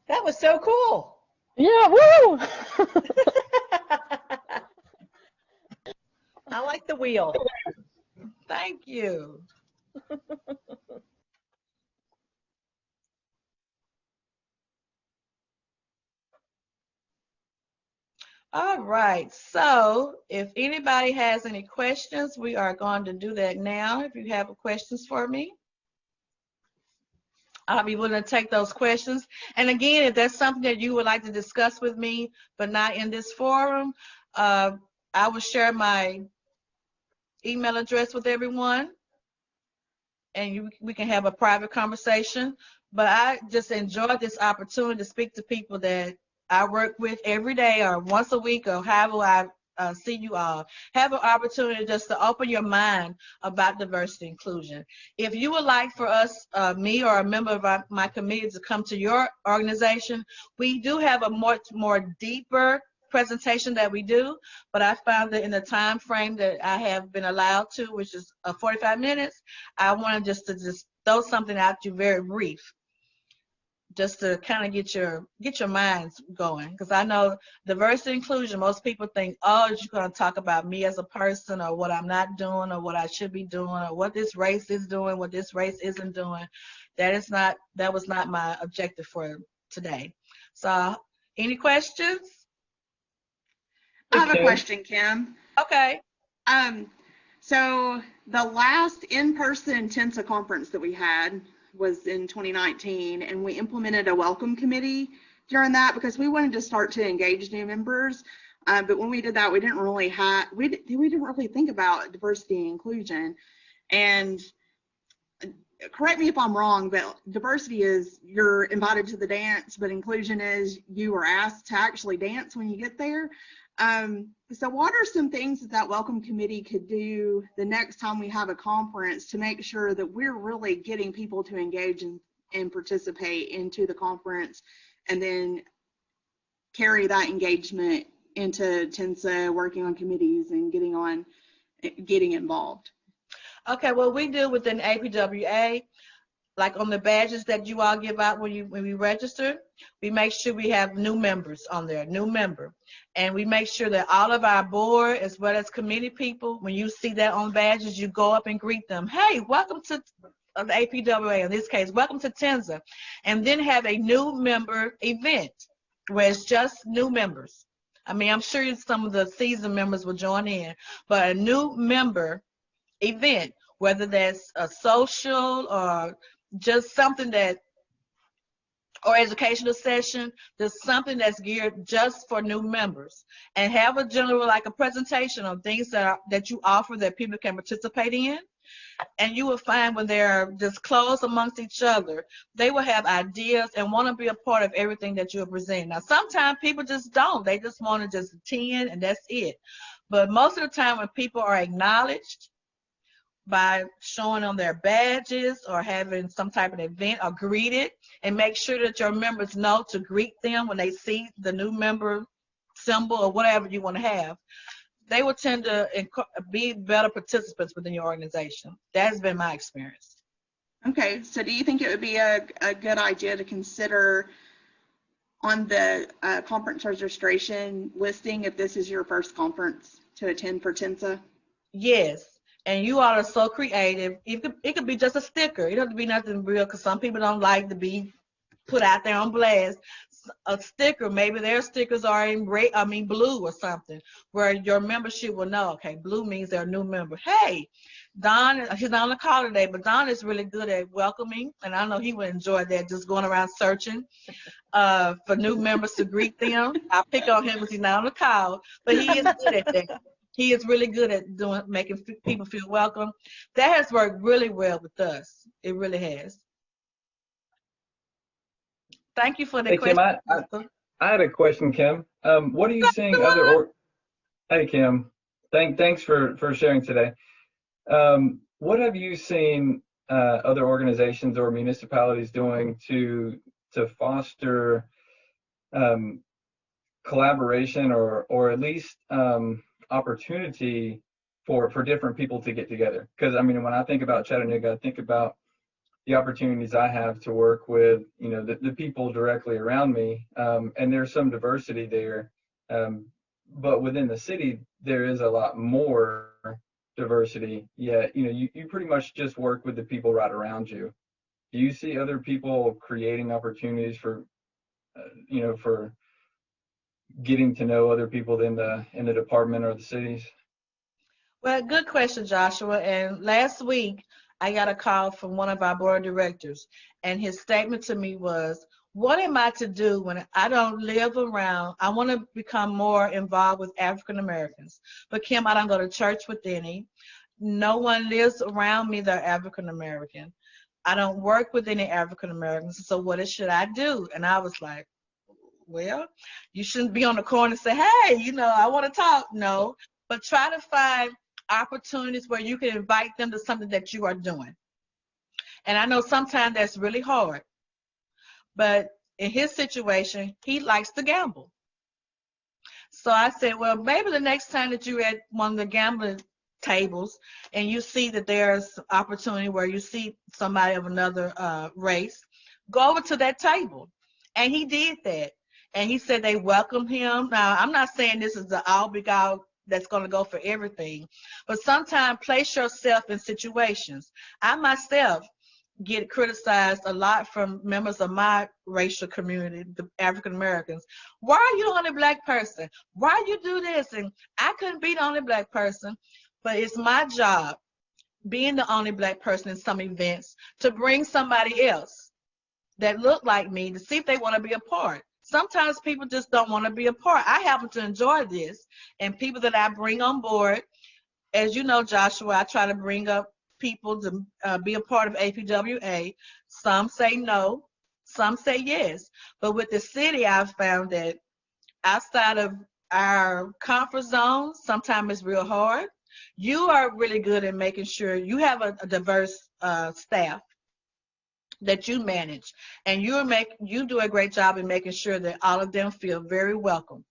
That was so cool. Yeah, woo! I like the wheel. Thank you. All right, so if anybody has any questions, we are going to do that now. If you have questions for me, I'll be willing to take those questions. And again, if there's something that you would like to discuss with me, but not in this forum, I will share my email address with everyone, and we can have a private conversation. But I just enjoyed this opportunity to speak to people that I work with every day or once a week or however I see you all. Have an opportunity just to open your mind about diversity inclusion. If you would like for us, me or a member of my committee to come to your organization, we do have a much more deeper presentation that we do, but I found that in the time frame that I have been allowed to, which is 45 minutes, I wanted just to throw something out to you very brief, just to kind of get your minds going. Because I know diversity inclusion, most people think, oh, you're going to talk about me as a person or what I'm not doing or what I should be doing or what this race is doing, what this race isn't doing. That was not my objective for today. So any questions? I have a question, Kim. Okay. So the last in-person TNSA conference that we had was in 2019, and we implemented a welcome committee during that because we wanted to start to engage new members. But when we did that, we didn't really think about diversity and inclusion. And correct me if I'm wrong, but diversity is you're invited to the dance, but inclusion is you are asked to actually dance when you get there. So what are some things that welcome committee could do the next time we have a conference to make sure that we're really getting people to engage and participate into the conference, and then carry that engagement into TNSA, working on committees and getting involved? Okay, well, we do within APWA, like on the badges that you all give out when we register, we make sure we have new members on there, new member. And we make sure that all of our board as well as committee people, when you see that on badges, you go up and greet them. Hey, welcome to the APWA, in this case, welcome to TNSA. And then have a new member event where it's just new members. I mean, I'm sure some of the seasoned members will join in, but a new member event, whether that's a social or just something or educational session, there's something that's geared just for new members, and have a general, like a presentation on things that you offer that people can participate in. And you will find when they're just close amongst each other, they will have ideas and want to be a part of everything that you're presenting. Now, sometimes people just don't. They just want to just attend and that's it. But most of the time when people are acknowledged by showing on their badges or having some type of event or greeted, and make sure that your members know to greet them when they see the new member symbol or whatever you want to have, they will tend to be better participants within your organization. That has been my experience. Okay, so do you think it would be a good idea to consider on the conference registration listing if this is your first conference to attend for TNSA? Yes. And you all are so creative. It could be just a sticker. It doesn't have to be nothing real, because some people don't like to be put out there on blast. a sticker. Maybe their stickers are in red, blue or something, where your membership will know, okay, blue means they're a new member. Hey, Don, he's not on the call today, but Don is really good at welcoming, and I know he would enjoy that, just going around searching for new members to greet them. I pick on him because he's not on the call, but he is good at that. He is really good at making people feel welcome. That has worked really well with us. It really has. Thank you for the question. Kim, I had a question, Kim. What are you seeing Hey, Kim. Thanks for sharing today. What have you seen other organizations or municipalities doing to foster collaboration or at least opportunity for different people to get together? Because when I think about Chattanooga, I think about the opportunities I have to work with, the people directly around me, and there's some diversity there. But within the city, there is a lot more diversity. Yet, you pretty much just work with the people right around you. Do you see other people creating opportunities for, for getting to know other people in the department or the cities? Well, good question, Joshua. And last week, I got a call from one of our board of directors, and his statement to me was, what am I to do when I don't live around? I want to become more involved with African Americans. But Kim, I don't go to church with any. No one lives around me that are African American. I don't work with any African Americans. So what should I do? And I was like, well, you shouldn't be on the corner and say, hey, I want to talk. No, but try to find opportunities where you can invite them to something that you are doing. And I know sometimes that's really hard, but in his situation, he likes to gamble. So I said, well, maybe the next time that you're at one of the gambling tables and you see that there's opportunity where you see somebody of another race, go over to that table. And he did that. And he said they welcomed him. Now, I'm not saying this is the all-big-all that's going to go for everything, but sometimes place yourself in situations. I myself get criticized a lot from members of my racial community, the African Americans. Why are you the only black person? Why you do this? And I couldn't be the only black person, but it's my job, being the only black person in some events, to bring somebody else that look like me to see if they want to be a part. Sometimes people just don't want to be a part. I happen to enjoy this, and people that I bring on board, as you know, Joshua, I try to bring up people to be a part of APWA. Some say no, some say yes. But with the city, I've found that outside of our comfort zone, sometimes it's real hard. You are really good at making sure you have a diverse staff that you manage, and you do a great job in making sure that all of them feel very welcome.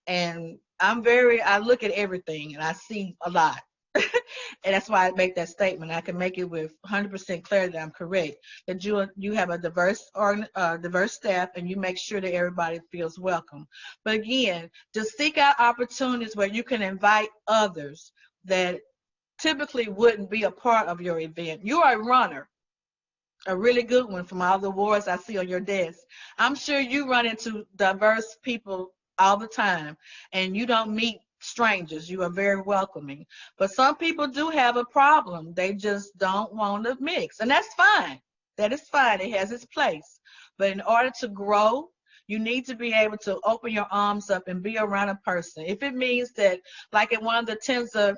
And I look at everything and I see a lot. And that's why I make that statement. I can make it with 100% clarity that I'm correct, that you have a diverse staff, and you make sure that everybody feels welcome. But again, just seek out opportunities where you can invite others that typically wouldn't be a part of your event. You are a runner, a really good one, from all the awards I see on your desk. I'm sure you run into diverse people all the time, and you don't meet strangers. You are very welcoming. But some people do have a problem. They just don't want to mix, and that's fine. That is fine. It has its place. But in order to grow, you need to be able to open your arms up and be around a person. If it means that, like at one of the TNSA,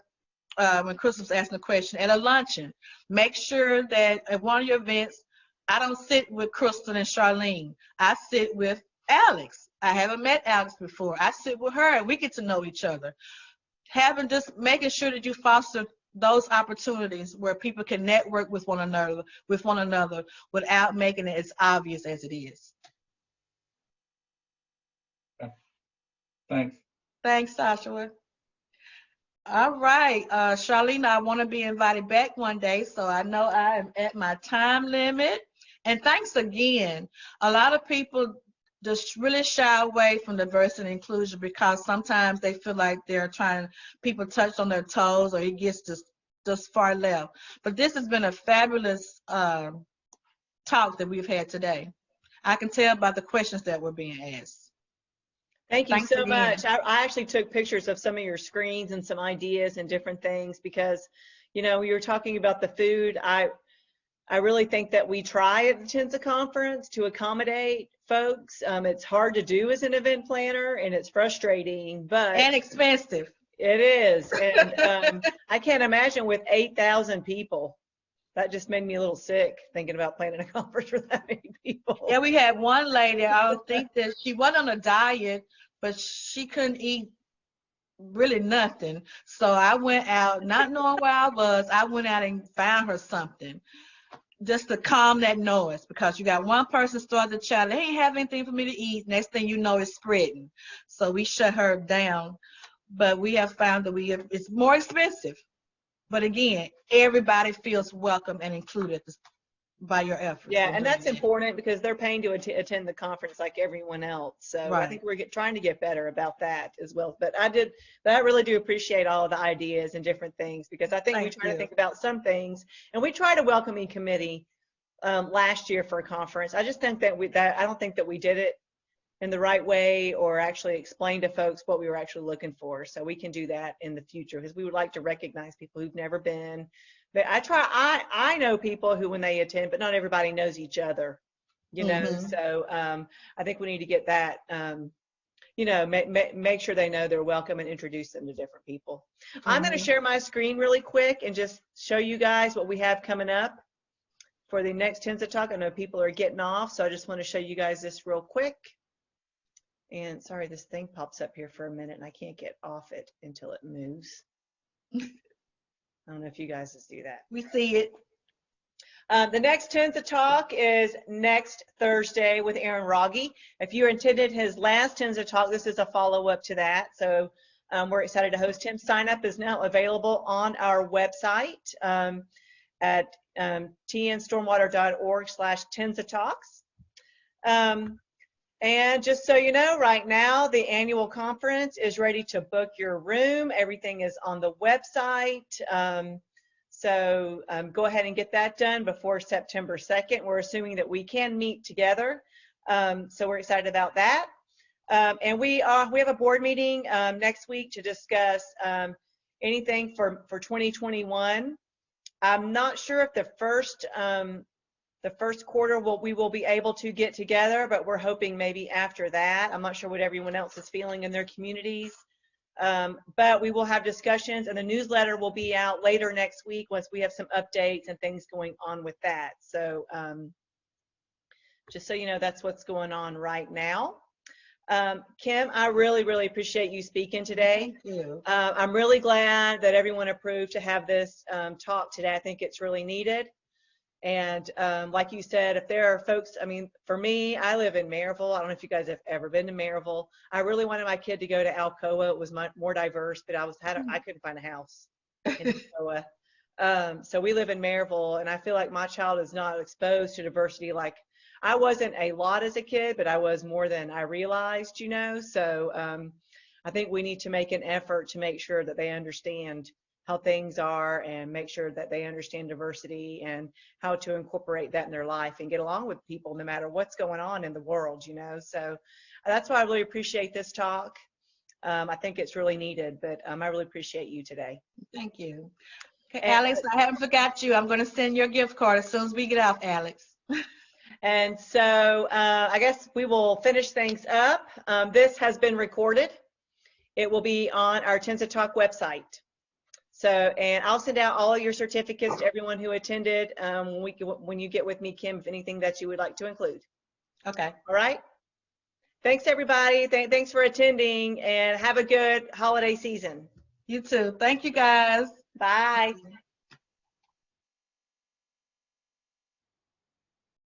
when Chris was asking the question, at a luncheon, make sure that at one of your events, I don't sit with Crystal and Charlene. I sit with Alex. I haven't met Alex before. I sit with her and we get to know each other. Making sure that you foster those opportunities where people can network with one another without making it as obvious as it is. Thanks. Thanks, Joshua. All right, Charlene, I want to be invited back one day, so I know I am at my time limit. And thanks again. A lot of people just really shy away from diversity and inclusion because sometimes they feel like people touch on their toes, or it gets just far left. But this has been a fabulous talk that we've had today. I can tell by the questions that were being asked. Thank you Thanks so again. much. I actually took pictures of some of your screens and some ideas and different things because, you know, you were talking about the food. I really think that we try at the TNSA conference to accommodate folks. It's hard to do as an event planner, and it's frustrating, but And expensive. it is. And I can't imagine with 8,000 people. That just made me a little sick thinking about planning a conference for that many people. Yeah, we had one lady, I don't think that she wasn't on a diet, but she couldn't eat really nothing. So I went out, not knowing where I was, I went out and found her something just to calm that noise, because you got one person started to chat, they ain't have anything for me to eat. Next thing you know, it's spreading. So we shut her down. But we have found that it's more expensive. But again, everybody feels welcome and included by your efforts. Yeah, and that's important because they're paying to attend the conference like everyone else. So Right. I think we're trying to get better about that as well. But I really do appreciate all of the ideas and different things, because I think we try to think about some things, and we tried a welcoming committee last year for a conference. I just think that I don't think that we did it in the right way or actually explain to folks what we were actually looking for. So we can do that in the future, because we would like to recognize people who've never been. But I know people who, when they attend, but not everybody knows each other, you know. So I think we need to get that, you know, make sure they know they're welcome and introduce them to different people. I'm going to share my screen really quick and just show you guys what we have coming up for the next TNSA talk. I know people are getting off, so I just want to show you guys this real quick. And sorry, this thing pops up here for a minute and I can't get off it until it moves. I don't know if you guys just do that. We see it. The next TNSA talk is next Thursday with Aaron Rogge. If you attended his last TNSA talk, this is a follow-up to that. So we're excited to host him. Sign up is now available on our website at tnstormwater.org/TNSA talks. And just so you know, right now, the annual conference is ready to book your room. Everything is on the website. So go ahead and get that done before September 2nd. We're assuming that we can meet together. So we're excited about that. And we have a board meeting next week to discuss anything for 2021. I'm not sure if the first quarter we will be able to get together, but we're hoping maybe after that. I'm not sure what everyone else is feeling in their communities, but we will have discussions, and the newsletter will be out later next week once we have some updates and things going on with that. So just so you know, that's what's going on right now. Kim, I really, really appreciate you speaking today. Thank you. I'm really glad that everyone approved to have this talk today. I think it's really needed. And like you said, if there are folks, I mean, for me, I live in Maryville. I don't know if you guys have ever been to Maryville. I really wanted my kid to go to Alcoa. It was more diverse, but I couldn't find a house in Alcoa. So we live in Maryville, and I feel like my child is not exposed to diversity. Like, I wasn't a lot as a kid, but I was more than I realized, you know. So I think we need to make an effort to make sure that they understand how things are, and make sure that they understand diversity and how to incorporate that in their life and get along with people no matter what's going on in the world, you know. So that's why I really appreciate this talk. I think it's really needed, but I really appreciate you today. Thank you. Okay, Alex, I haven't forgot you. I'm going to send your gift card as soon as we get off, Alex. And so I guess we will finish things up. This has been recorded. It will be on our TNSA Talk website. So, and I'll send out all of your certificates to everyone who attended when you get with me, Kim, if anything that you would like to include. Okay. All right. Thanks, everybody. Thanks for attending, and have a good holiday season. You too. Thank you, guys. Bye.